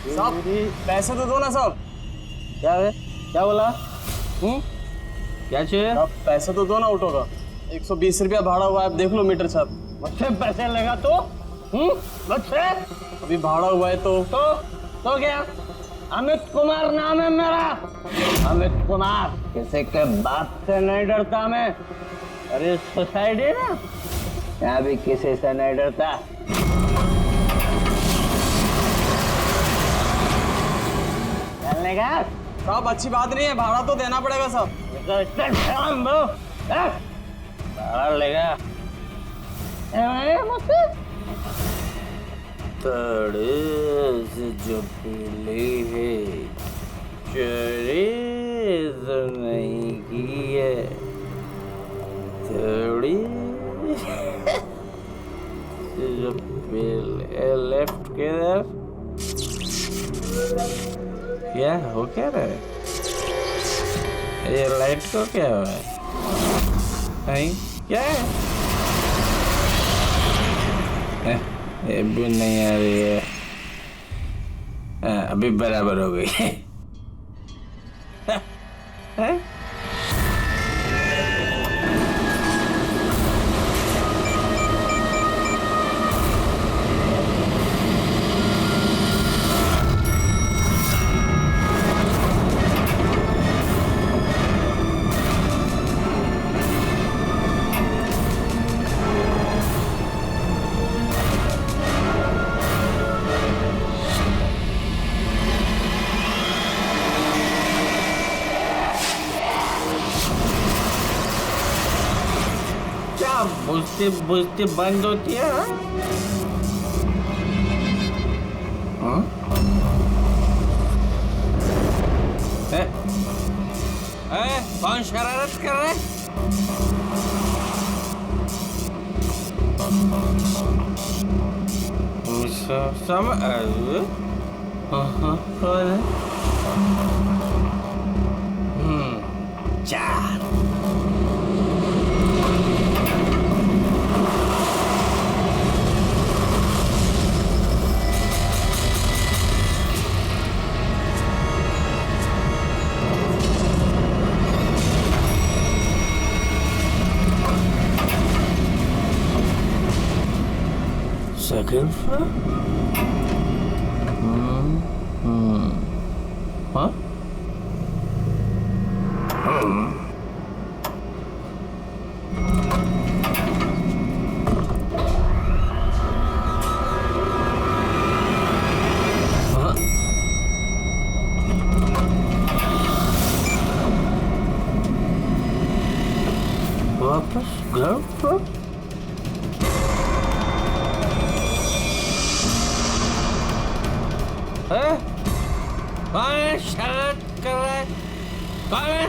साहब पैसे तो दो ना साहब। क्या है? क्या बोला? क्या चाहिए? आप पैसे तो दो ना ऑटो का। 120 रुपया भाड़ा हुआ है, आप देख लो मीटर साहब। मुझसे पैसे लगा तो? मुझसे? अभी भाड़ा हुआ है तो क्या? अमित कुमार नाम है मेरा। अमित कुमार। किसी के बाप से नहीं डरता मैं। अरे सोसाइटी ना, यहाँ भी किसी से नहीं डरता। चलने का? साहब अच्छी बात नहीं है, भाड़ा तो देना पड़ेगा साहब। भाड़ा लेगा? मुझसे जो पीली है चोरी तो नहीं की है, थोड़ी जो पीले लेफ्ट के तरफ। क्या हो क्या रहा है? ये लाइट को क्या हुआ है? नहीं क्या है? ये भी नहीं आ रही है। अभी बराबर हो गई है? बुझती बंद होती है। हाँ? कौन शरारत कर रहा है? चार। Second floor? Huh? वापस ग्राउंड फ्लोर? कौन है शरारत कर रहा है? कौन है?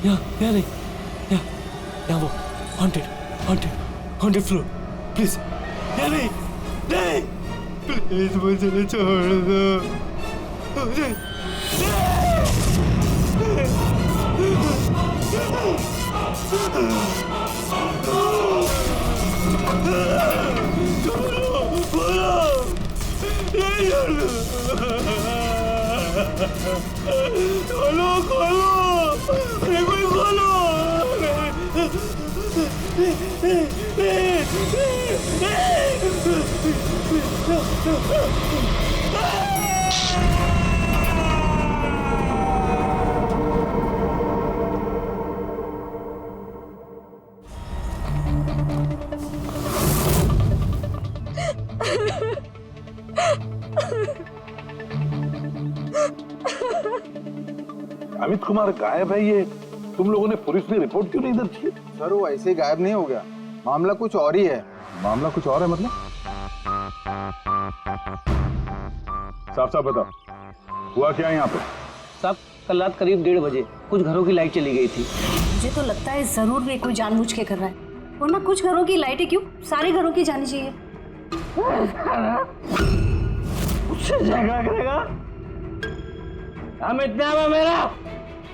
यहाँ नहीं, यहाँ वो haunted floor, please, यहाँ नहीं, नहीं, प्लीज मुझे छोड़ दो। मुझे खोलो खोलो, अरे कोई खोलो। अमित कुमार गायब है, ये तुम लोगों ने पुलिस में रिपोर्ट क्यों नहीं दर्ज की? सर वो ऐसे गायब नहीं हो गया, मामला कुछ और ही है। मामला कुछ और है मतलब? साफ साफ बताओ, हुआ क्या यहाँ पे? साहब कल रात करीब 1:30 बजे कुछ घरों की लाइट चली गई थी। मुझे तो लगता है जरूर भी कोई जानबूझ के कर रहा है, वरना कुछ घरों की लाइटें क्यों, सारे घरों की जानी चाहिए। उससे झगड़ा करेगा? अमित नाम है मेरा,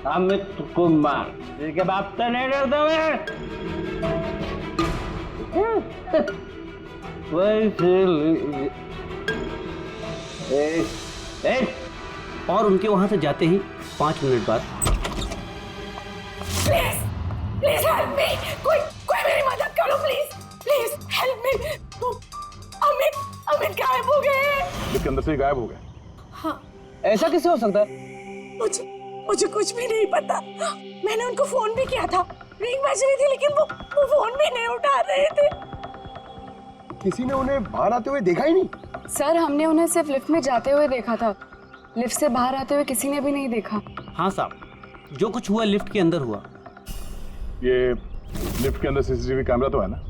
अमित कुमार। इसके बाप से नहीं डरता मैं। और उनके वहां से जाते ही 5 मिनट बाद प्लीज प्लीज हेल्प मी, कोई मेरी मदद करो please, please help me. Amit गायब हो गए। इसके अंदर से ही गायब हो गए? हाँ, ऐसा कैसे हो सकता है? मुझे कुछ भी नहीं पता। मैंने उनको फोन भी किया था, रिंग बज रही थी, लेकिन वो फोन भी नहीं उठा रहे थे। किसी ने उन्हें बाहर आते हुए देखा ही नहीं? सर हमने उन्हें सिर्फ लिफ्ट में जाते हुए देखा था, लिफ्ट से बाहर आते हुए किसी ने भी नहीं देखा। हाँ साहब, जो कुछ हुआ लिफ्ट के अंदर हुआ। ये लिफ्ट के अंदर सीसीटीवी कैमरा तो है ना?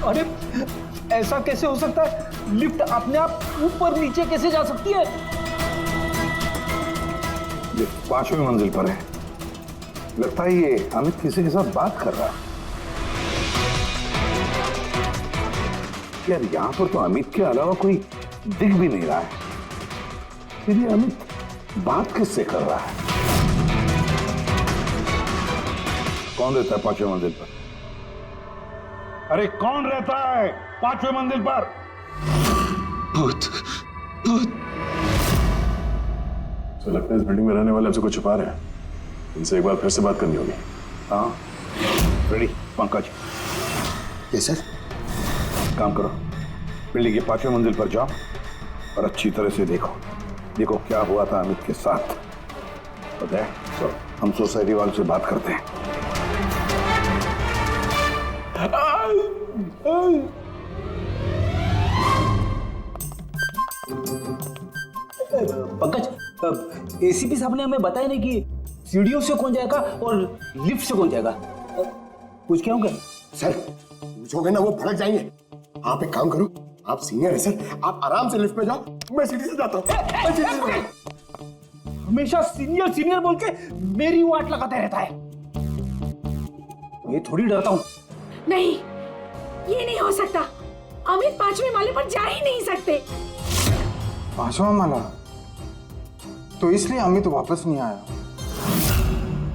अरे ऐसा कैसे हो सकता है? लिफ्ट अपने आप ऊपर नीचे कैसे जा सकती है? ये 5वीं मंजिल पर है। लगता है ये अमित किसी के साथ बात कर रहा है। यार यहाँ पर तो अमित के अलावा कोई दिख भी नहीं रहा है। फिर ये अमित बात किससे कर रहा है? कौन रहता है 5वीं मंजिल पर? अरे कौन रहता है 5वीं मंजिल पर? भूत भूत। तो लगता है इस बिल्डिंग में रहने वाले हमसे कुछ छुपा रहे हैं। इनसे एक बार फिर से बात करनी होगी। हाँ रेडी पंकज? Yes sir. काम करो, बिल्डिंग की 5वीं मंजिल पर जाओ और अच्छी तरह से देखो क्या हुआ था अमित के साथ। पता है, चलो हम सोसाइटी वालों से बात करते हैं। पंकज, एसीपी साहब ने हमें बताया नहीं कि सीढ़ियों से कौन जाएगा और लिफ्ट से कौन जाएगा। कुछ क्या होगा? सर पूछोगे ना वो भड़क जाएंगे। आप एक काम करो, आप सीनियर है सर, आप आराम से लिफ्ट में जाओ, मैं सीढ़ी से जाता हूँ। हमेशा सीनियर सीनियर बोल के मेरी वाट लगाते रहता है। ये थोड़ी डरता हूँ। नहीं, ये नहीं हो सकता। अमित 5वें माले पर जा ही नहीं सकते। 5वां माला? तो इसलिए अमित वापस नहीं आया,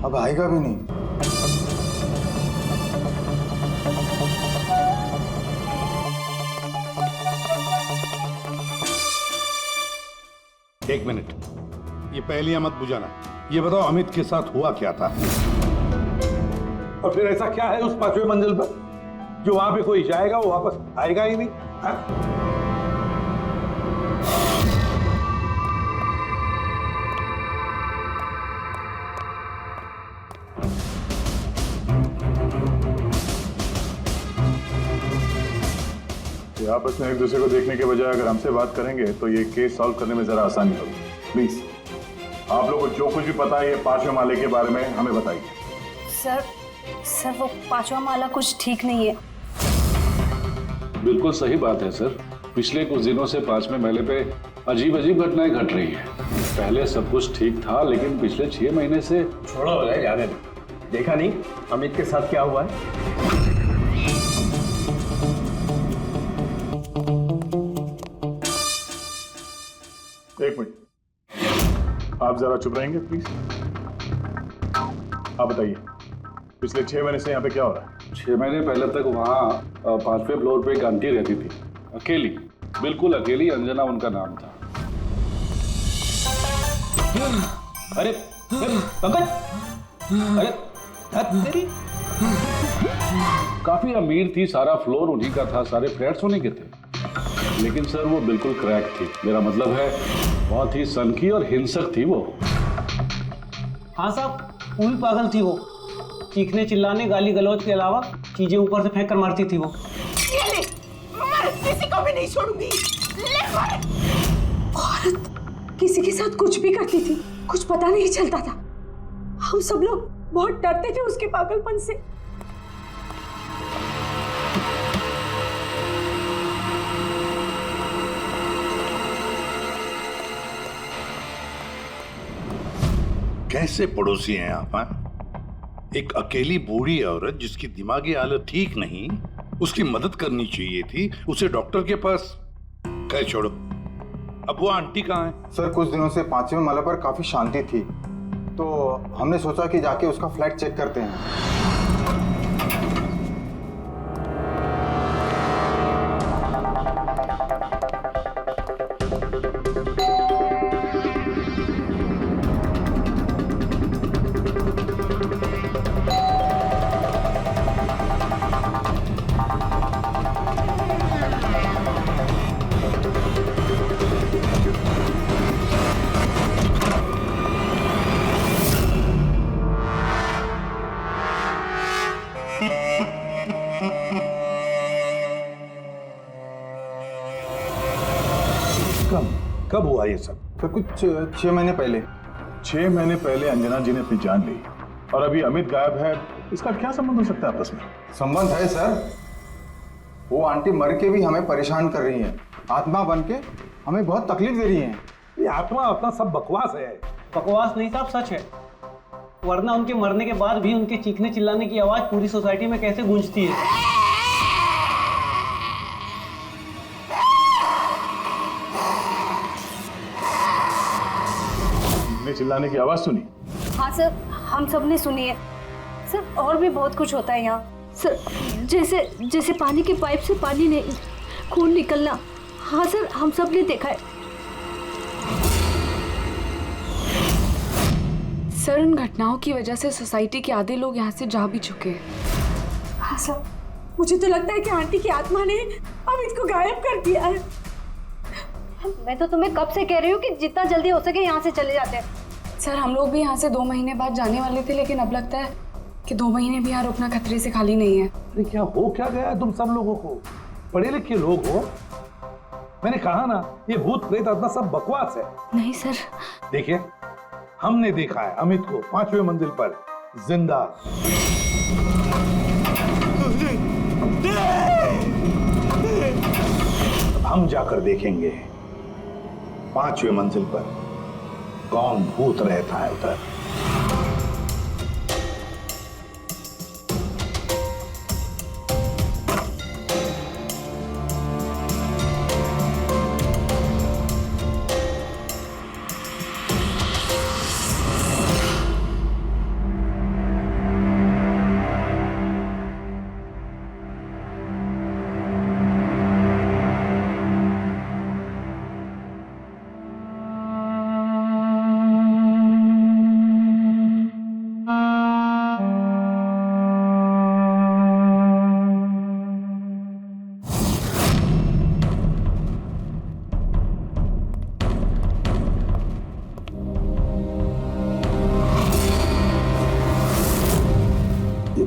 अब आएगा भी नहीं। एक मिनट, ये पहेलियां मत बुझाना। ये बताओ अमित के साथ हुआ क्या था? और फिर ऐसा क्या है उस 5वीं मंजिल पर जो वहां पे कोई जाएगा वो वापस आएगा ही नहीं? हाँ? ये आपस में एक दूसरे को देखने के बजाय अगर हमसे बात करेंगे तो ये केस सॉल्व करने में जरा आसानी होगी। प्लीज आप लोगों को जो कुछ भी पता है ये 5वें माले के बारे में हमें बताइए। सर वो 5वां माला कुछ ठीक नहीं है। बिल्कुल सही बात है सर। पिछले कुछ दिनों से 5वें माले पे अजीब अजीब घटनाएं घट रही हैं। पहले सब कुछ ठीक था, लेकिन पिछले 6 महीने से छोड़ो भाई, जाने दो। देखा नहीं अमित के साथ क्या हुआ है? एक मिनट, आप जरा चुप रहेंगे प्लीज। आप बताइए पिछले 6 महीने से यहाँ पे क्या हो रहा है? 6 महीने पहले तक वहाँ 5वें फ्लोर पे एक आंटी रहती थी, अकेली, बिल्कुल अकेली। अंजना उनका नाम था। अरे पंकज, अरे तेरी काफी अमीर थी, सारा फ्लोर उन्हीं का था, सारे फ्लैट्स उन्हीं के थे। लेकिन सर वो बिल्कुल क्रैक थी। मेरा मतलब है बहुत ही सनकी और हिंसक थी वो। हाँ साहब, वो भी पागल थी। वो चीखने चिल्लाने गाली गलौज के अलावा चीजें ऊपर से फेंक कर मारती थी वो। ये ले, मैं किसी को भी नहीं छोड़ूंगी। ले मार। औरत किसी के साथ कुछ भी करती थी, कुछ पता नहीं चलता था। हम सब लोग बहुत डरते थे उसके पागलपन से। कैसे पड़ोसी हैं आप? हाँ? एक अकेली बूढ़ी औरत जिसकी दिमागी हालत ठीक नहीं, उसकी मदद करनी चाहिए थी, उसे डॉक्टर के पास। खैर छोड़ो, अब वो आंटी कहाँ है? सर कुछ दिनों से 5वें माला पर काफी शांति थी, तो हमने सोचा कि जाके उसका फ्लैट चेक करते हैं। कब हुआ ये सब? फिर कुछ 6 महीने पहले। 6 महीने पहले अंजना जी ने अपनी जान ली और अभी अमित गायब है। इसका क्या संबंध हो सकता है आपस में? संबंध है सर। वो आंटी मर के भी हमें परेशान कर रही हैं, आत्मा बन के हमें बहुत तकलीफ दे रही हैं। ये आत्मा अपना सब बकवास है। बकवास नहीं साहब, सच है। वरना उनके मरने के बाद भी उनके चीखने चिल्लाने की आवाज पूरी सोसाइटी में कैसे गूंजती है। चिल्लाने की आवाज सुनी? हाँ सर, हम सब ने सुनी है सर। और भी बहुत कुछ होता है यहाँ सर, जैसे पानी के पाइप से पानी नहीं, खून निकलना। हाँ सर, हम सब ने देखा है। सर इन घटनाओं की वजह से सोसाइटी के आधे लोग यहाँ से जा भी चुके हैं। हाँ सर, मुझे तो लगता है कि आंटी की आत्मा ने अमित को गायब कर दिया है। मैं तो तुम्हें कब से कह रही हूँ कि जितना जल्दी हो सके यहाँ से चले जाते हैं। सर हम लोग भी यहाँ से 2 महीने बाद जाने वाले थे, लेकिन अब लगता है कि 2 महीने भी यहाँ रुकना खतरे से खाली नहीं है। अरे क्या हो क्या गया है तुम सब लोगों को? पढ़े लिखे लोग हो। मैंने कहा ना, ये भूत प्रेत आत्मा सब बकवास है। नहीं सर। देखिए, हमने देखा है अमित को 5वें मंजिल पर जिंदा। अब हम जाकर देखेंगे 5वें मंजिल पर कौन भूत रहता है उधर।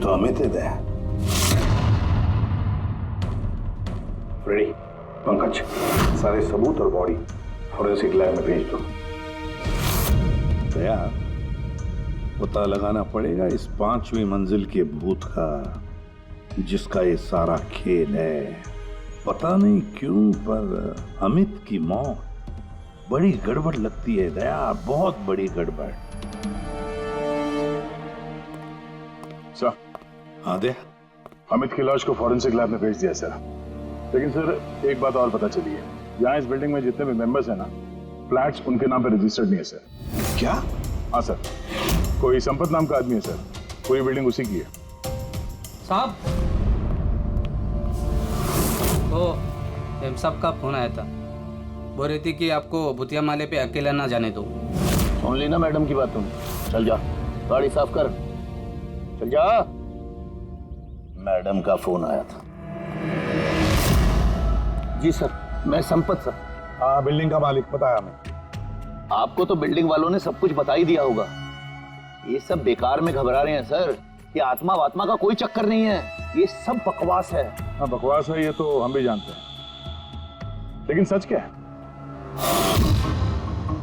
तो अमित है। रेडी? पंकज, सारे सबूत और बॉडी फॉरेंसिक लैब में भेज दो। दया, पता लगाना पड़ेगा इस 5वीं मंजिल के भूत का, जिसका ये सारा खेल है। पता नहीं क्यों पर अमित की मौत बड़ी गड़बड़ लगती है दया, बहुत बड़ी गड़बड़। सर। हाँ दया। अमित की लाश को फॉरेंसिक लैब में भेज दिया सर। लेकिन सर एक बात और पता चली है, यहाँ इस बिल्डिंग में जितने भी मेंबर्स हैं ना, फ्लैट्स उनके नाम पे रजिस्टर्ड नहीं है सर। क्या? हाँ सर, कोई संपत नाम का आदमी है सर, पूरी बिल्डिंग उसी की है। साहब, तो एम साहब का फोन आया था, बोल रही थी कि आपको भूतिया माले पे अकेला ना जाने दो। सुन ली ना मैडम की बात तुम? चल जा, गाड़ी साफ कर, चल जा। मैडम का फोन आया था। जी सर, मैं संपत सर। हाँ, बिल्डिंग का मालिक बताया हमें। आपको तो बिल्डिंग वालों ने सब कुछ बता ही दिया होगा। ये सब बेकार में घबरा रहे हैं सर। ये आत्मा वात्मा का कोई चक्कर नहीं है, ये सब बकवास है। हाँ बकवास है, ये तो हम भी जानते हैं, लेकिन सच क्या है?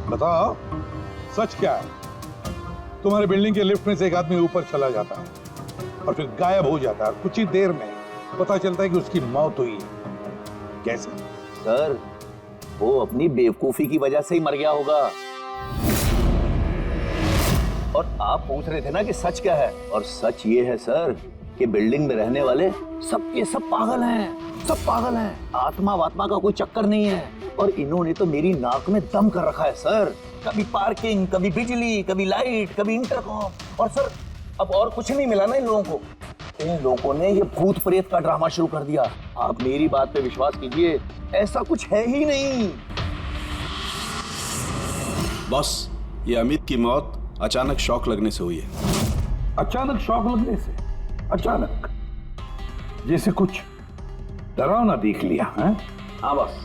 बताओ, सच क्या है? तुम्हारे बिल्डिंग के लिफ्ट में से एक आदमी ऊपर चला जाता है और फिर गायब हो जाता है। कुछ ही देर में पता चलता है कि उसकी मौत हुई है। कैसे? सर, वो अपनी बेवकूफी की वजह से ही मर गया होगा। और आप पूछ रहे थे ना कि सच क्या है, और सच ये है सर कि बिल्डिंग में रहने वाले सब के सब पागल हैं, सब पागल हैं। आत्मा वात्मा का कोई चक्कर नहीं है। और इन्होंने तो मेरी नाक में दम कर रखा है सर। कभी पार्किंग, कभी बिजली, कभी लाइट, कभी इंटरकॉम। और सर अब और कुछ नहीं मिला ना इन लोगों को। इन लोगों ने ये भूत प्रेत का ड्रामा शुरू कर दिया। आप मेरी बात पे विश्वास कीजिए, ऐसा कुछ है ही नहीं। बॉस, ये अमित की मौत अचानक शॉक लगने से हुई है। अचानक शॉक लगने से? अचानक? जैसे कुछ डरावना देख लिया है? हाँ बस,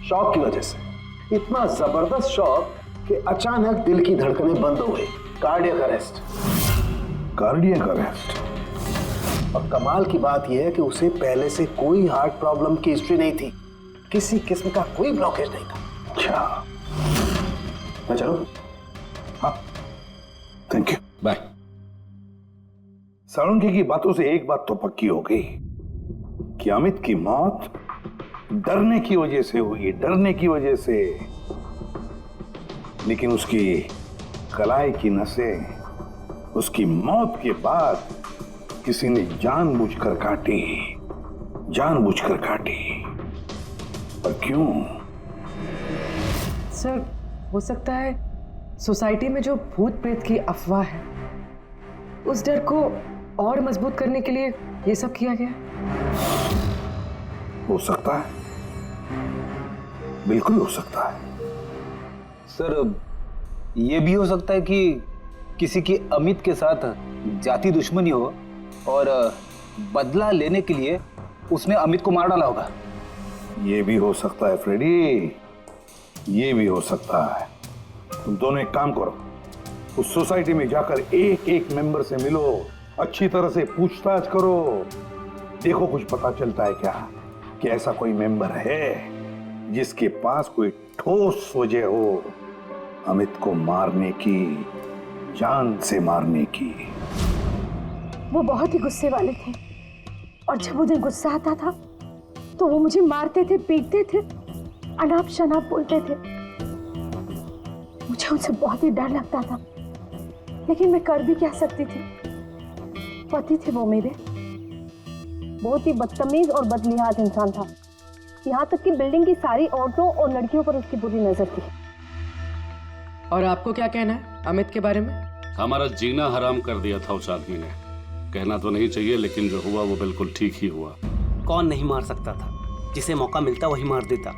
शॉक की वजह से। इतना जबरदस्त शॉक कि अचानक दिल की धड़कनें बंद हो गई। Cardiac arrest. Cardiac arrest? और कमाल की बात यह है कि उसे पहले से कोई हार्ट प्रॉब्लम की हिस्ट्री नहीं थी, किसी किस्म का कोई ब्लॉकेज नहीं था। अच्छा, मैं चलूं? हाँ, थैंक यू, बाय। साळुंखे की बातों से एक बात तो पक्की हो गई कि अमित की मौत डरने की वजह से हुई, डरने की वजह से। लेकिन उसकी कलाई की नसें उसकी मौत के बाद किसी ने जानबूझकर काटी, जानबूझकर काटी। और क्यों? सर, हो सकता है सोसाइटी में जो भूत प्रेत की अफवाह है, उस डर को और मजबूत करने के लिए ये सब किया गया। हो सकता है, बिल्कुल हो सकता है। सर, ये भी हो सकता है कि किसी की अमित के साथ जाति दुश्मनी हो और बदला लेने के लिए उसने अमित को मार डाला होगा। ये भी हो सकता है फ्रेडी, ये भी हो सकता है। तुम दोनों एक काम करो, उस सोसाइटी में जाकर एक एक मेंबर से मिलो, अच्छी तरह से पूछताछ करो। देखो कुछ पता चलता है क्या कि ऐसा कोई मेंबर है जिसके पास कोई ठोस वजह हो अमित को मारने की, जान से मारने की। वो बहुत ही गुस्से वाले थे और जब उन्हें गुस्सा आता था तो वो मुझे मारते थे, पीटते थे, अनाप शनाप बोलते थे। मुझे उनसे बहुत ही डर लगता था, लेकिन मैं कर भी क्या सकती थी। पति थे वो मेरे, बहुत ही बदतमीज और बदलिहाज इंसान था। यहाँ तक कि बिल्डिंग की सारी औरतों और लड़कियों पर उसकी बुरी नजर थी। और आपको क्या कहना है अमित के बारे में? हमारा जीना हराम कर दिया था उस आदमी ने। कहना तो नहीं चाहिए, लेकिन जो हुआ वो बिल्कुल ठीक ही हुआ। कौन नहीं मार सकता था? जिसे मौका मिलता वही मार देता।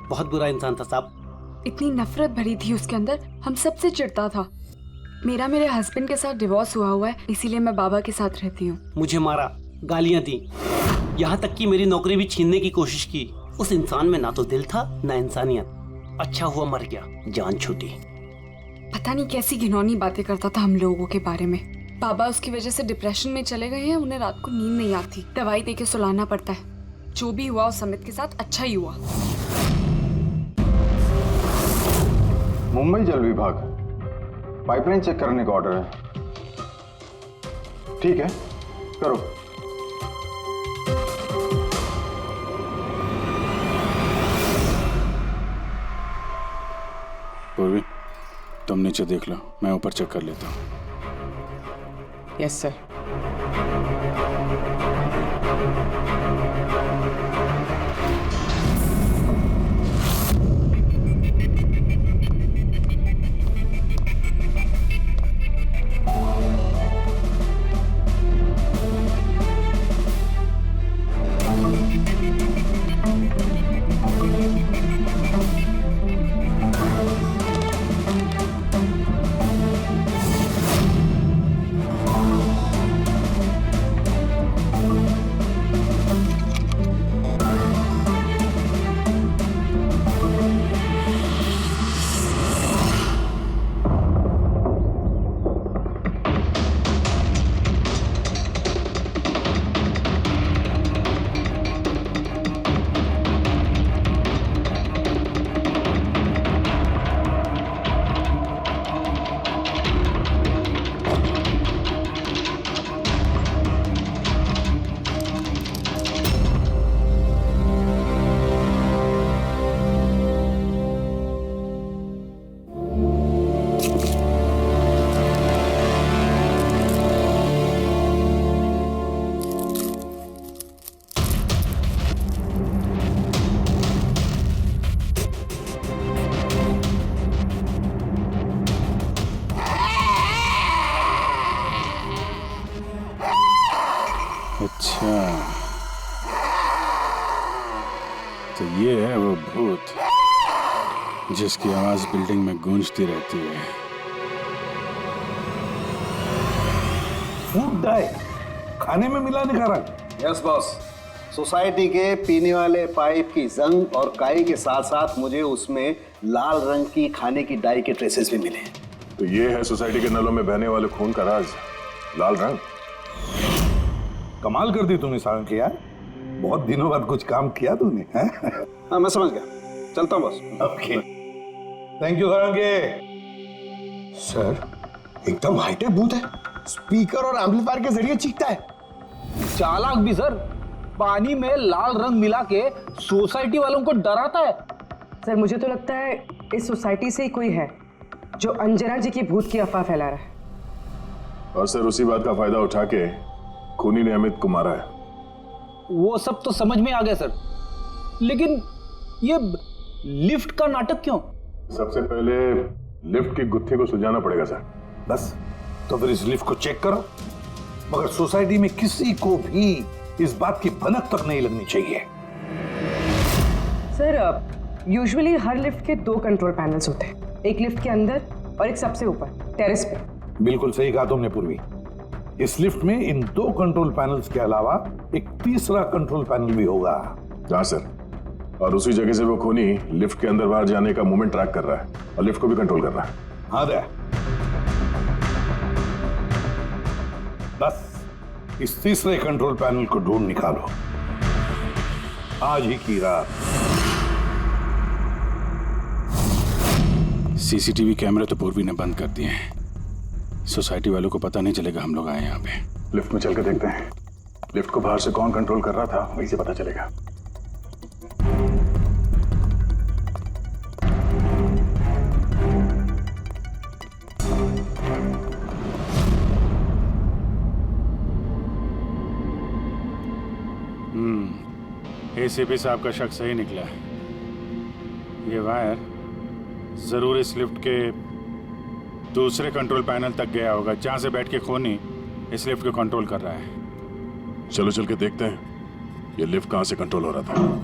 बहुत बुरा इंसान था साहब। इतनी नफरत भरी थी उसके अंदर, हम सबसे चिढ़ता था। मेरे हस्बैंड के साथ डिवोर्स हुआ है, इसीलिए मैं बाबा के साथ रहती हूँ। मुझे मारा, गालियां दी, यहाँ तक कि मेरी नौकरी भी छीनने की कोशिश की। उस इंसान में ना तो दिल था ना इंसानियत। अच्छा हुआ मर गया, जान छूटी। पता नहीं कैसी घिनौनी बातें करता था हम लोगों के बारे में। बाबा उसकी वजह से डिप्रेशन में चले गए हैं, उन्हें रात को नींद नहीं आती, दवाई देके सुलाना पड़ता है। जो भी हुआ उस अमित के साथ अच्छा ही हुआ। मुंबई जल विभाग पाइपलाइन चेक करने का ऑर्डर है। ठीक है, करो। पूर्वी, तुम नीचे देख लो, मैं ऊपर चेक कर लेता हूँ। Yes sir. अच्छा, तो ये है वो भूत जिसकी आवाज बिल्डिंग में गूंजती रहती है। फूड डाई खाने में मिलाने का रंग। यस बॉस, सोसाइटी के पीने वाले पाइप की जंग और काई के साथ साथ मुझे उसमें लाल रंग की खाने की डाई के ट्रेसेस भी मिले। तो ये है सोसाइटी के नलों में बहने वाले खून का राज, लाल रंग। कमाल कर दी तूने सारंग यार, बहुत दिनों बाद कुछ काम किया तूने। हाँ मैं समझ गया, चलता हूँ बॉस। ओके, थैंक यू सारंगे। सर एकदम हाईटेक भूत है, स्पीकर और एम्पलीफायर के जरिए चीखता है। चालाक भी सर, पानी में लाल रंग मिला के सोसाइटी वालों को डराता है। सर मुझे तो लगता है इस सोसाइटी से ही कोई है जो अंजना जी की भूत की अफवाह फैला रहा है। और सर उसी बात का फायदा उठा के खूनी ने अमित को मारा है। वो सब तो समझ में आ गया सर, लेकिन ये लिफ्ट का नाटक क्यों? सबसे पहले लिफ्ट की गुत्थी को सुलझाना पड़ेगा सर। बस, तो फिर इस लिफ्ट को चेक करो, मगर सोसाइटी में किसी को भी इस बात की भनक तक नहीं लगनी चाहिए। सर यूजुअली हर लिफ्ट के 2 कंट्रोल पैनल्स होते हैं, एक लिफ्ट के अंदर और एक सबसे ऊपर टेरेस पे। बिल्कुल सही कहा तुमने पूर्वी। इस लिफ्ट में इन 2 कंट्रोल पैनल्स के अलावा एक तीसरा कंट्रोल पैनल भी होगा। हाँ सर, और उसी जगह से वो खूनी लिफ्ट के अंदर बाहर जाने का मूवमेंट ट्रैक कर रहा है और लिफ्ट को भी कंट्रोल कर रहा है। हाँ दे, बस इस तीसरे कंट्रोल पैनल को ढूंढ निकालो आज ही की रात। सीसीटीवी कैमरे तो पूर्वी ने बंद कर दिए हैं, सोसाइटी वालों को पता नहीं चलेगा हम लोग आए यहाँ पे। लिफ्ट में चल के देखते हैं, लिफ्ट को बाहर से कौन कंट्रोल कर रहा था वहीं से पता चलेगा। एसीपी साहब का शक सही निकला। ये वायर जरूर इस लिफ्ट के दूसरे कंट्रोल पैनल तक गया होगा, जहां से बैठ के खूनी इस लिफ्ट को कंट्रोल कर रहा है। चलो चल के देखते हैं ये लिफ्ट कहां से कंट्रोल हो रहा था।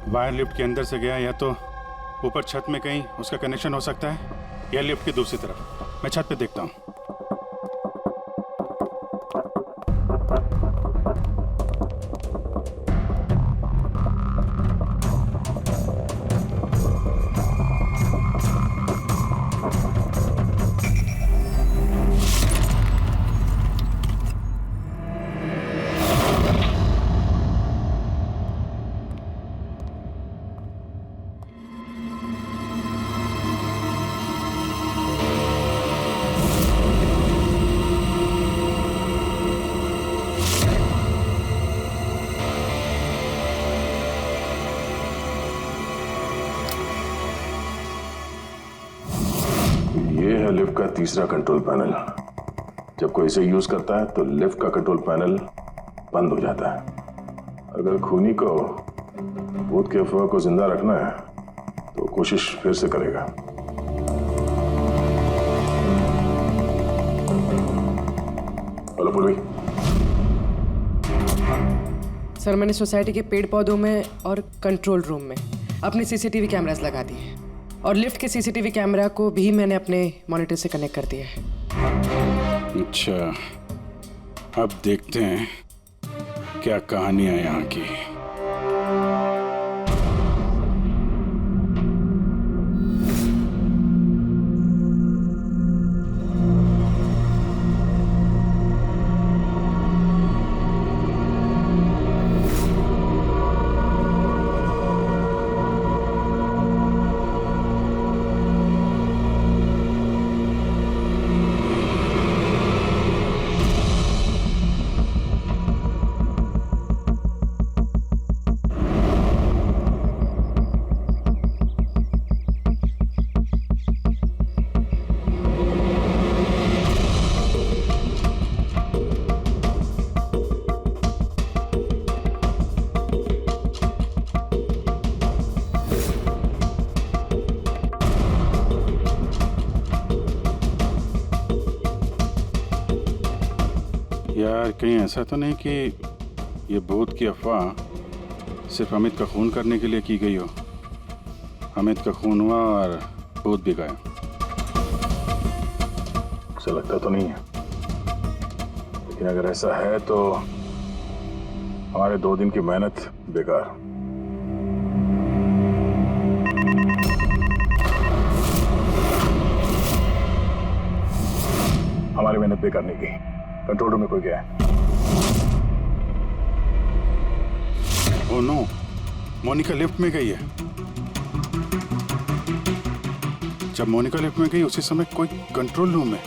वायर लिफ्ट के अंदर से गया या तो ऊपर छत में कहीं उसका कनेक्शन हो सकता है, या लिफ्ट की दूसरी तरफ। मैं छत पे देखता हूँ। ये है लिफ्ट का तीसरा कंट्रोल पैनल। जब कोई इसे यूज करता है तो लिफ्ट का कंट्रोल पैनल बंद हो जाता है। अगर खूनी को भूत के अफवाह को जिंदा रखना है तो कोशिश फिर से करेगा। हेलो पूर्वी। सर, मैंने सोसाइटी के पेड़ पौधों में और कंट्रोल रूम में अपने सीसीटीवी कैमरास लगा दिए और लिफ्ट के सीसीटीवी कैमरा को भी मैंने अपने मॉनिटर से कनेक्ट कर दिया है। अच्छा, अब देखते हैं क्या कहानी है यहाँ की। यार, कहीं ऐसा तो नहीं कि ये भूत की अफवाह सिर्फ अमित का खून करने के लिए की गई हो। अमित का खून हुआ और भूत भी गए। ऐसा लगता तो नहीं है, लेकिन अगर ऐसा है तो हमारे 2 दिन की मेहनत बेकार। हमारी मेहनत बेकार नहीं गई। कंट्रोल रूम में कोई गया है? ओह नो, मोनिका लिफ्ट में गई है। जब मोनिका लिफ्ट में गई उसी समय कोई कंट्रोल रूम में।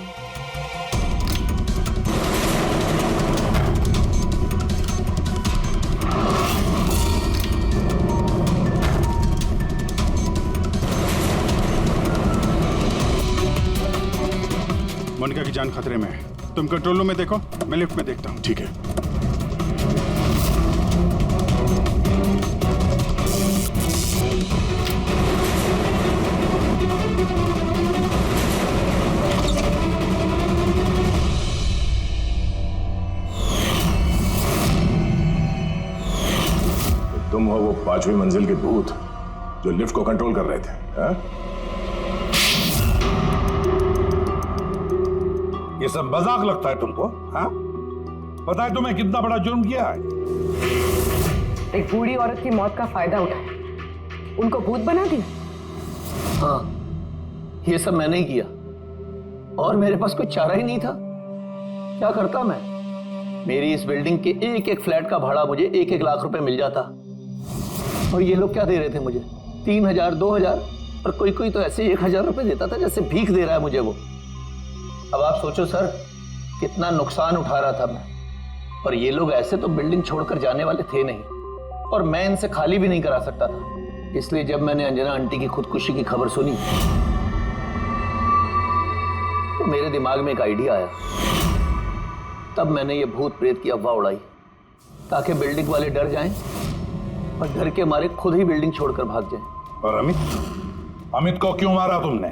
मोनिका की जान खतरे में है। तुम कंट्रोल रूम में देखो, मैं लिफ्ट में देखता हूँ। ठीक है। तुम हो वो 5वीं मंजिल के भूत जो लिफ्ट को कंट्रोल कर रहे थे, हाँ? ये सब मजाक लगता है तुमको? हाँ? पता है तुम्हें कितना बड़ा जुर्म किया है? एक बूढ़ी औरत की मौत का फायदा उठाया, उनको भूत बना दिया। हाँ, ये सब मैंने ही किया और मेरे पास कोई चारा ही नहीं था। क्या करता मैं? मेरी इस बिल्डिंग के एक एक फ्लैट का भाड़ा मुझे 1-1 लाख रुपए मिल जाता और ये लोग क्या दे रहे थे मुझे? 3,000, 2,000 और कोई कोई तो ऐसे 1,000 रुपए देता था जैसे भीख दे रहा है मुझे वो। अब आप सोचो सर, कितना नुकसान उठा रहा था मैं। और ये लोग ऐसे तो बिल्डिंग छोड़कर जाने वाले थे नहीं और मैं इनसे खाली भी नहीं करा सकता था। इसलिए जब मैंने अंजना आंटी की खुदकुशी की खबर सुनी तो मेरे दिमाग में एक आइडिया आया। तब मैंने ये भूत प्रेत की अफवाह उड़ाई ताकि बिल्डिंग वाले डर जाएं और डर के मारे खुद ही बिल्डिंग छोड़कर भाग जाएं। और अमित को क्यों मारा तुमने?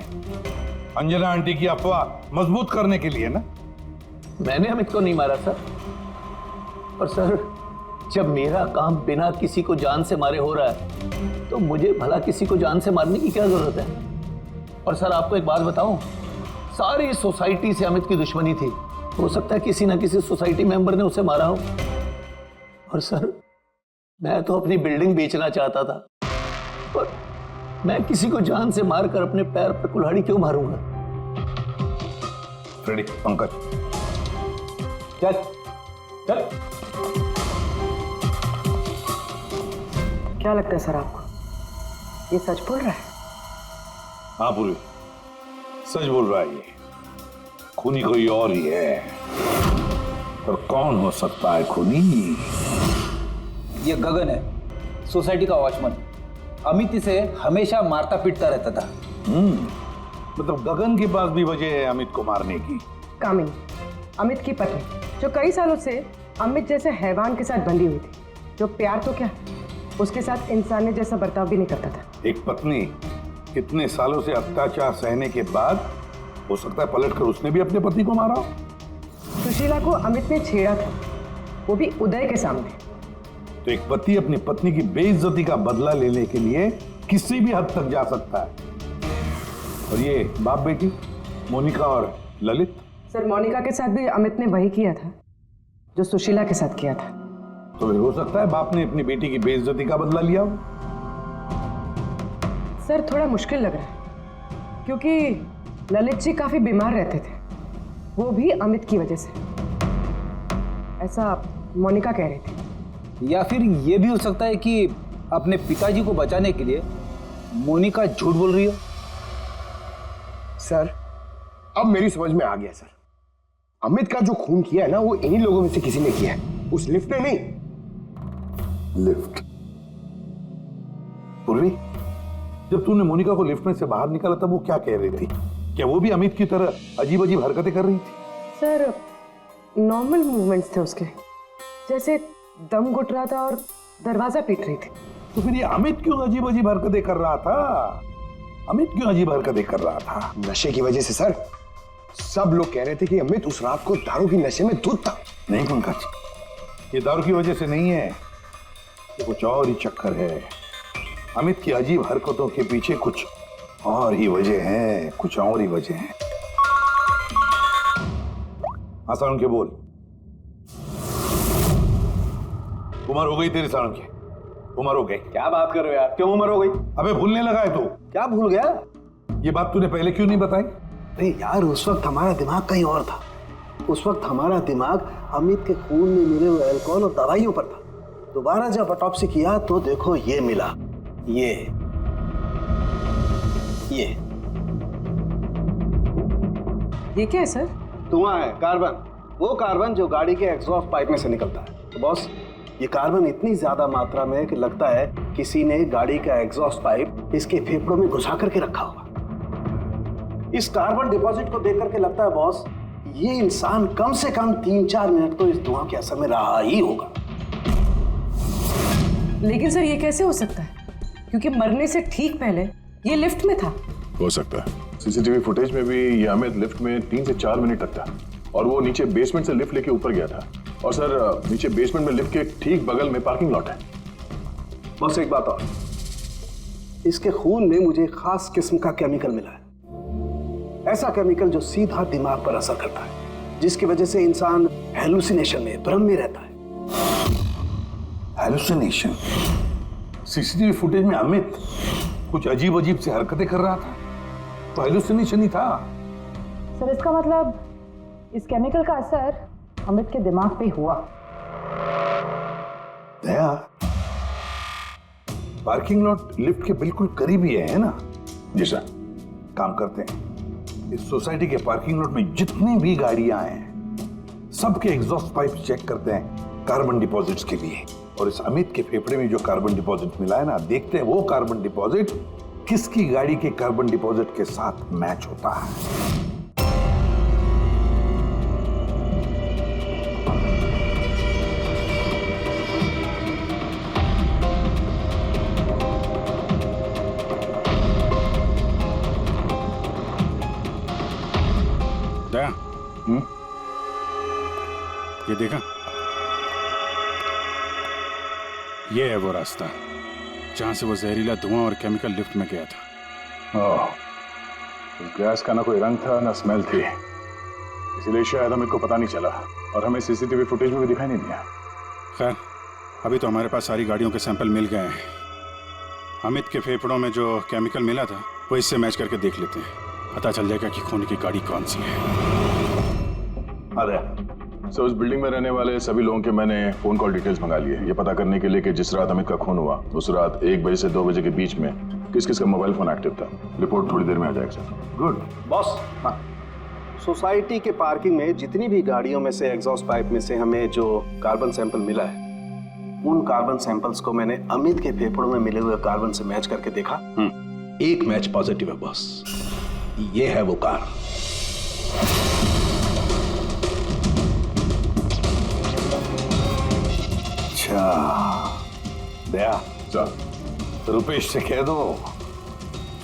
अंजना आंटी की अफवाह मजबूत करने के लिए ना? मैंने अमित को नहीं मारा सर, और सर जब मेरा काम बिना किसी को जान से मारे हो रहा है तो मुझे भला किसी को जान से मारने की क्या जरूरत है? और सर आपको एक बात बताऊं, सारी सोसाइटी से अमित की दुश्मनी थी। हो सकता है किसी ना किसी सोसाइटी मेंबर ने उसे मारा हो। और सर मैं तो अपनी बिल्डिंग बेचना चाहता था, पर मैं किसी को जान से मारकर अपने पैर पर कुल्हाड़ी क्यों मारूंगा? फ्रेडी, पंकज, चल चल। क्या लगता है सर आपको, ये सच बोल रहा है? हाँ पूर्वी, सच बोल रहा है। ये खूनी कोई और ही है, पर कौन हो सकता है खूनी? ये गगन है, सोसाइटी का वॉचमैन। अमित इसे हमेशा मारता पीटता रहता था। मतलब गगन के पास भी वजह है अमित को मारने की। कामिनी, अमित की पत्नी, जो कई सालों से अमित जैसे हैवान के साथ बंधी हुई थी, जो प्यार तो क्या उसके साथ इंसानियत जैसा बर्ताव भी नहीं करता था। एक पत्नी इतने सालों से अत्याचार सहने के बाद हो सकता है पलटकर उसने भी अपने पति को मारा हो। सुशीला को अमित ने छेड़ा था, वो भी उदय के सामने। तो एक पति अपनी पत्नी की बेइज्जती का बदला लेने के लिए किसी भी हद तक जा सकता है। और ये बाप बेटी मोनिका और ललित। सर मोनिका के साथ भी अमित ने वही किया था जो सुशीला के साथ किया था। तो फिर हो सकता है बाप ने अपनी बेटी की बेइज्जती का बदला लिया हो। सर थोड़ा मुश्किल लग रहा है, क्योंकि ललित जी काफी बीमार रहते थे, वो भी अमित की वजह से, ऐसा मोनिका कह रही थी। या फिर ये भी हो सकता है कि अपने पिताजी को बचाने के लिए मोनिका झूठ बोल रही हो। सर अब मेरी समझ में आ गया सर, अमित का जो खून किया है ना वो इन्हीं लोगों में से किसी ने किया है, उस लिफ्ट ने नहीं। लिफ्ट? पूर्वी, जब तूने मोनिका को लिफ्ट में से बाहर निकाला तब वो क्या कह रही थी? क्या वो भी अमित की तरह अजीब अजीब हरकतें कर रही थी? सर नॉर्मल मूवमेंट्स थे उसके, जैसे दम घुट रहा था और दरवाजा पीट रही थी। तो फिर ये अमित क्यों अजीब अजीब हरकतें कर रहा था? अमित क्यों अजीब हरकतें कर रहा था? नशे की वजह से सर। सब लोग कह रहे थे कि अमित उस रात को दारू की नशे में धुत था। नहीं पंकज, ये दारू की वजह से नहीं है, ये कुछ और ही चक्कर है। अमित की अजीब हरकतों के पीछे कुछ और ही वजह है, कुछ और ही वजह है। हाँ सारुण के बोल। उम्र हो गई तेरी सारुण की, उम्र हो गई। क्या बात कर रहे हो यार, क्यों उम्र हो गई? अबे भूलने लगा है तू? क्या भूल गया? ये बात तूने पहले क्यों नहीं बताई? अरे यार उस वक्त हमारा दिमाग कहीं और था। उस वक्त हमारा दिमाग अमित के खून में मिले हुए अल्कोहल और दवाइयों पर था। दोबारा जब ऑटोप्सी किया तो देखो ये मिला, ये क्या है सर? धुआं है, कार्बन। वो कार्बन जो गाड़ी के एग्जॉस्ट पाइप में से निकलता है। तो बॉस ये कार्बन इतनी ज्यादा मात्रा में कि लगता है किसी ने गाड़ी का एग्जॉस्ट पाइप इसके फेफड़ों में घुसा करके रखा होगा। इस कार्बन डिपॉजिट को देख करके लगता है बॉस ये इंसान कम से कम 3-4 मिनट तो इस धुआं के असर में रहा ही होगा। लेकिन सर ये कैसे हो सकता है, क्योंकि मरने से ठीक पहले ये लिफ्ट में था। हो सकता है। सीसीटीवी फुटेज में भी ये अमित लिफ्ट में 3 से 4 मिनट तक था और वो नीचे बेसमेंट से लिफ्ट लेके ऊपर गया था। और सर नीचे बेसमेंट में लिफ्ट के ठीक बगल में पार्किंग लॉट है। बस एक बात और, इसके खून में मुझे एक खास किस्म का केमिकल मिला है। ऐसा केमिकल जो सीधा दिमाग पर असर करता है, जिसकी वजह से इंसान हेलुसिनेशन में, भ्रम में रहता है। हेलुसिनेशन? सीसीटीवी फुटेज में अमित कुछ अजीब अजीब से हरकतें कर रहा था, तो हेलुसिनेशन ही था। सर इसका मतलब इस केमिकल का असर अमित के दिमाग पे हुआ। दया, पार्किंग लॉट लिफ्ट के बिल्कुल करीब ही है ना? जी सर। काम करते हैं, इस सोसाइटी के पार्किंग लॉट में जितनी भी गाड़ियां हैं सबके एग्जॉस्ट पाइप चेक करते हैं कार्बन डिपॉजिट्स के लिए। और इस अमित के फेफड़े में जो कार्बन डिपॉजिट मिला है ना, देखते हैं वो कार्बन डिपॉजिट किसकी गाड़ी के कार्बन डिपॉजिट के साथ मैच होता है। दया, ये देखा? ये है वो रास्ता जहां से वो जहरीला धुआं और केमिकल लिफ्ट में गया था। ओह, उस गैस का ना कोई रंग था ना स्मेल थी, इसलिए शायद हमें को पता नहीं चला और हमें सीसीटीवी फुटेज में भी दिखाई नहीं दिया। खैर, अभी तो हमारे पास सारी गाड़ियों के सैंपल मिल गए हैं। अमित के फेफड़ों में जो केमिकल मिला था वो इससे मैच करके देख लेते हैं, पता चल जाएगा कि खून की गाड़ी कौन सी है। अरे सो उस बिल्डिंग में रहने वाले सभी लोगों के मैंने फोन कॉल डिटेल्स मंगा लिए, ये पता करने के लिए कि जिस रात अमित का खून हुआ उस रात 1 बजे से 2 बजे के बीच में किस किस का मोबाइल फोन एक्टिव था। रिपोर्ट थोड़ी देर में आ जाएगा सर। Good boss. हाँ, सोसाइटी के पार्किंग में जितनी भी गाड़ियों में से एग्जॉस्ट पाइप में से हमें जो कार्बन सैंपल मिला है, उन कार्बन सैंपल्स को मैंने अमित के फेफड़ों में मिले हुए कार्बन से मैच करके देखा। एक मैच पॉजिटिव है बॉस, ये है वो कार। अच्छा दया सर, रुपेश से कह दो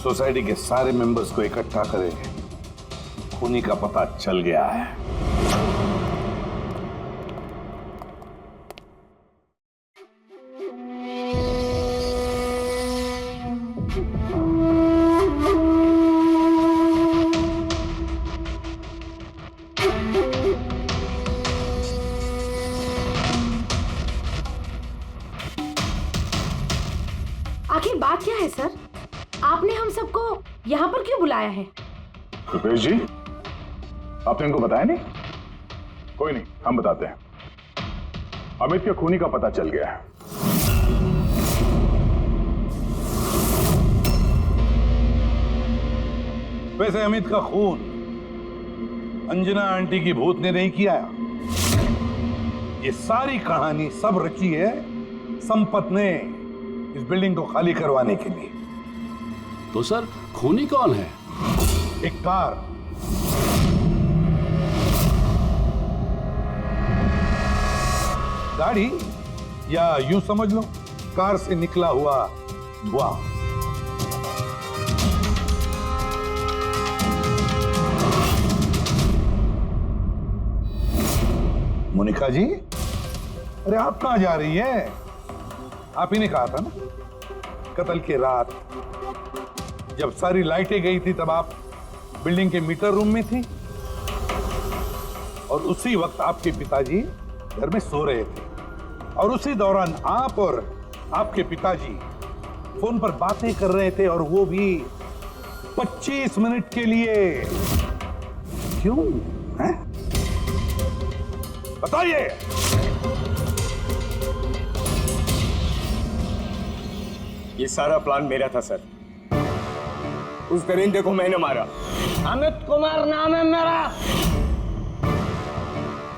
सोसाइटी के सारे मेंबर्स को इकट्ठा करें, खूनी का पता चल गया है। आखिर बात क्या है सर? आपने हम सबको यहाँ पर क्यों बुलाया है? रुपेश जी, आपने इनको बताया नहीं? कोई नहीं, हम बताते हैं। अमित के खूनी का पता चल गया है। वैसे अमित का खून अंजना आंटी की भूत ने नहीं किया। ये सारी कहानी सब रची है संपत ने इस बिल्डिंग को खाली करवाने के लिए। तो सर खूनी कौन है? एक कार, गाड़ी, या यूं समझ लो कार से निकला हुआ धुआं। मोनिका जी, अरे आप कहां जा रही हैं? आप ही ने कहा था ना कत्ल की रात जब सारी लाइटें गई थी तब आप बिल्डिंग के मीटर रूम में थी और उसी वक्त आपके पिताजी घर में सो रहे थे और उसी दौरान आप और आपके पिताजी फोन पर बातें कर रहे थे और वो भी 25 मिनट के लिए। क्यों है? बताइए। ये सारा प्लान मेरा था सर। उस दरिंदे को मैंने मारा। अमित कुमार नाम है मेरा।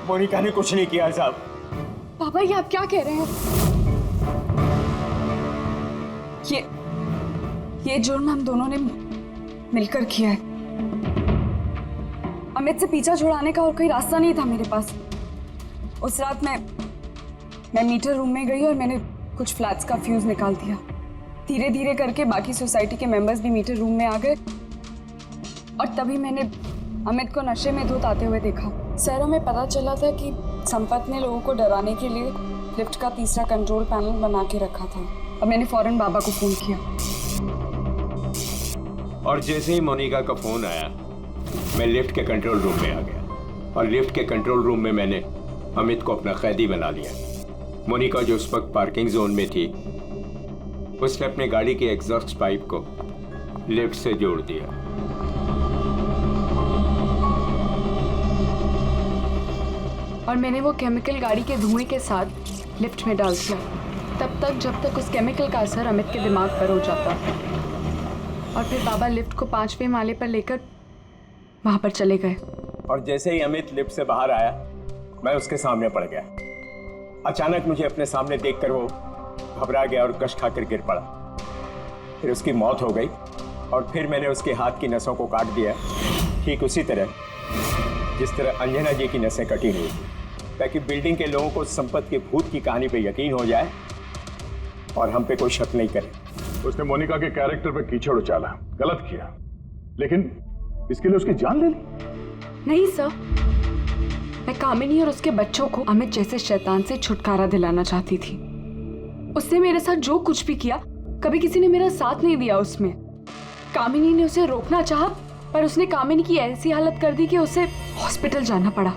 मोनिका ने कुछ नहीं किया साहब। पापा ये आप क्या कह रहे हैं? ये जुर्म हम दोनों ने मिलकर किया है। अमित से पीछा छुड़ाने का और कोई रास्ता नहीं था मेरे पास। उस रात मैं मीटर रूम में गई और मैंने कुछ फ्लैट्स का फ्यूज निकाल दिया। धीरे धीरे करके बाकी सोसाइटी के मेंबर्स भी मीटर रूम में आ गए और तभी मैंने अमित को नशे में धुत आते हुए देखा। सर हमें पता चला था कि संपत ने लोगों को डराने के लिए लिफ्ट का तीसरा कंट्रोल पैनल बना के रखा था और मैंने फौरन बाबा को फोन किया। और जैसे ही मोनिका का फोन आया मैं लिफ्ट के कंट्रोल रूम में आ गया और लिफ्ट के कंट्रोल रूम में मैंने अमित को अपना कैदी बना लिया। मोनिका जो उस वक्त पार्किंग जोन में थी उसने अपने गाड़ी के एग्जॉस्ट पाइप को लिफ्ट से जोड़ दिया। और मैंने वो केमिकल गाड़ी के धुएं के साथ लिफ्ट में डाल दिया तब तक जब तक उस केमिकल का असर अमित के दिमाग पर हो जाता। और फिर बाबा लिफ्ट को 5वें माले पर लेकर वहां पर चले गए। और जैसे ही अमित लिफ्ट से बाहर आया मैं उसके सामने पड़ गया। अचानक मुझे अपने सामने देखकर वो घबरा गया और कश खाकर गिर पड़ा। फिर उसकी मौत हो गई और फिर मैंने उसके हाथ की नसों को काट दिया, ठीक उसी तरह जिस तरह अंजना जी की नसें कटी हुई थी, ताकि बिल्डिंग के लोगों को संपत के भूत की कहानी पे यकीन हो जाए और हम पे कोई शक नहीं करे। उसने मोनिका के कैरेक्टर पे कीचड़ उछाला, गलत किया, लेकिन इसके लिए उसकी जान ले ली। नहीं सर, मैं कामिनी और उसके बच्चों को अमित जैसे शैतान से छुटकारा दिलाना चाहती थी। उसने मेरे साथ जो कुछ भी किया, कभी किसी ने मेरा साथ नहीं दिया उसमें। कामिनी ने उसे रोकना चाहा, पर उसने कामिनी की ऐसी हालत कर दी कि उसे हॉस्पिटल जाना पड़ा।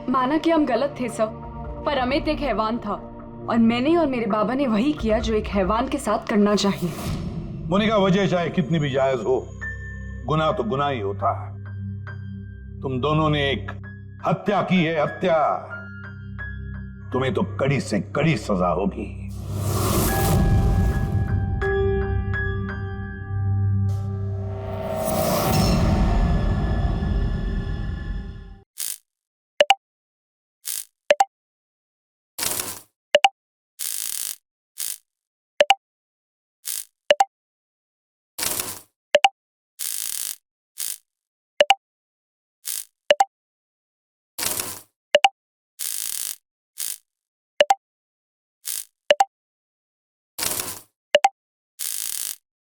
माना कि हम गलत थे सब, पर अमित एक हैवान था और मैंने और मेरे बाबा ने वही किया जो एक हैवान के साथ करना चाहिए। मोनिका, वजह चाहे कितनी भी जायज हो, गुनाह तो गुनाह ही होता है। तुम दोनों ने एक हत्या की है, हत्या। तुम्हें तो कड़ी से कड़ी सजा होगी।